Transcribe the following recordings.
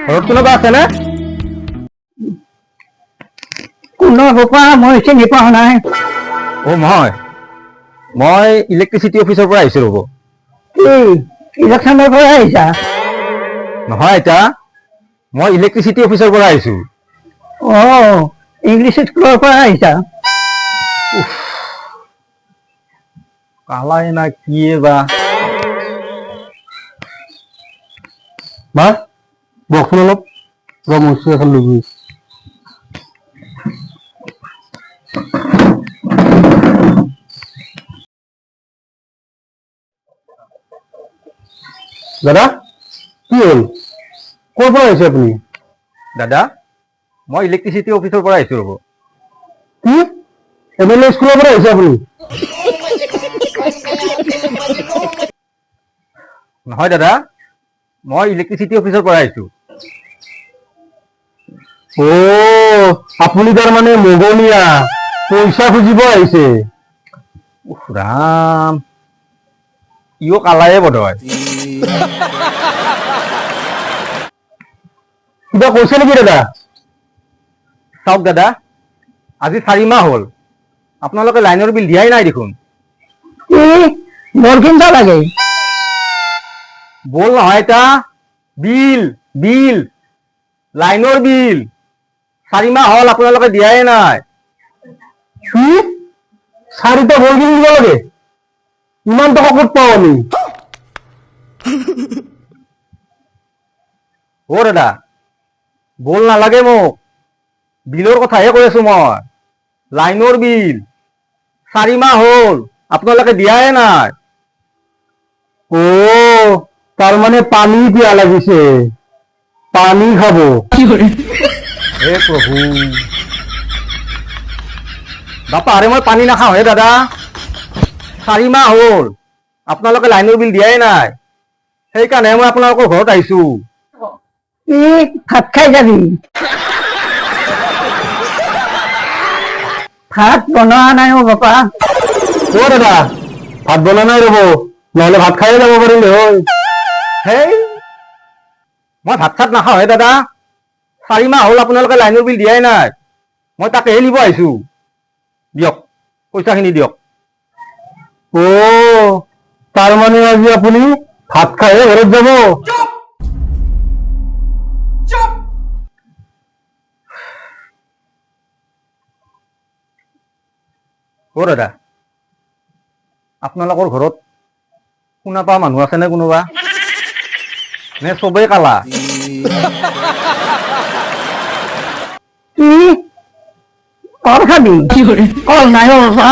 ঘৰত কোনোবা আছেনে? কোনো বাপা মই চিনি পোৱা নাই। মই ইলেক্ট্ৰিচিটি অফিচৰ পৰা আহিছো ৰ'ব। কি ইলেকশ্যনৰ পৰা আহিছা? নহয় আইতা, মই ইলেক্ট্ৰিচিটি অফিচৰ পৰা আহিছো। ইংলিছ স্কুলৰ পৰা আহিছা? কালাই না কিয়ে বা। বা বকচোন অলপ মস্তি এখন লবি। দাদা কি হ'ল, ক'ৰ পৰা আহিছে আপুনি? দাদা, মই ইলেক্ট্ৰিচিটি অফিচৰ পৰা আহিছো ৰ'ব। কি MLA স্কুলৰ পৰা আহিছে আপুনি? নহয় দাদা, মই ইলেক্ট্ৰিচিটি অফিচৰ পৰা আহিছো। আপুনি তাৰমানে মগনীয়া পইচা খুজিব আহিছে। ৰাম, ইও কালায়ে বধয়। কিবা কৈছে নেকি দাদা? চাওক দাদা, আজি 4 মাহ হ'ল আপোনালোকে লাইনৰ বিল দিয়াই নাই দেখোন। কি মোৰ চিন্তা লাগে? বল নহয় আইতা, বিল বিল লাইনৰ বিল 4 মাহ হ'ল আপোনালোকে দিয়াই নাই। কি 4টা বল কিনি দিব লাগে? ইমান টকা ক'ত পাওঁ আমি? দাদা, বল নালাগে মোক, বিলৰ কথাহে কৈ আছো মই। লাইনৰ বিল 4 মাহ হ'ল আপোনালোকে দিয়াই নাই। তাৰমানে পানী পিয়া লাগিছে, পানী খাব। হে প্ৰভু, বাপা আৰে মই পানী নাখাওঁ হে দাদা। 4 মাহ হ'ল আপোনালোকে লাইনৰ বিল দিয়াই নাই, সেইকাৰণে মই আপোনালোকৰ ঘৰত আহিছো। কি ভাত খাই যাবি? ভাত বনোৱা নাই বাপা। দাদা ভাত বনোৱা নাই ৰ'ব, নহ'লে ভাত খায়ে যাব পাৰিলে হয়। হেই, মই ভাত চাত নাখাওঁ হে দাদা। 4 মাহ হ'ল আপোনালোকে লাইনৰ বিল দিয়াই নাই, মই তাকেহে নিব আহিছো। দিয়ক পইচাখিনি দিয়ক। তাৰমানে আজি আপুনি ভাত খাইহে ঘৰত যাব? দাদা, আপোনালোকৰ ঘৰত শুনা পোৱা মানুহ আছেনে কোনোবা, নে চবেই কালা? কি কল খাবি? কল নাই বাপা।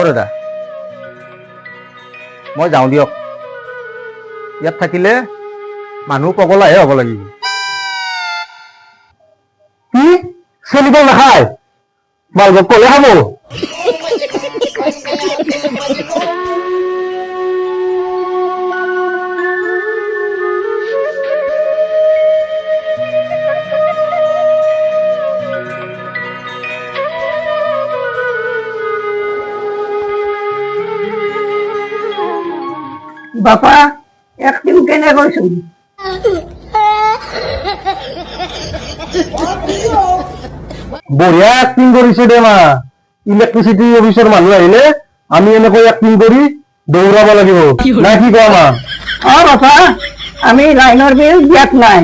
দাদা, মই যাওঁ দিয়ক। ইয়াত থাকিলে মানুহ পগলাহে হ'ব লাগিব। কি চেনিব নাখায়? বালগত ক'লে খাব? বাপা একদিন কেনে কৈছো? বঢ়িয়া এক্টিং কৰিছে দে মা। ইলেক্ট্ৰিচিটি অফিচৰ মানুহ আহিলে আমি এনেকৈ এক্টিং কৰি দৌৰাব লাগিব, নাই কি কোৱা মা? বাপা আমি লাইনৰ বিল দিয়াত নাই।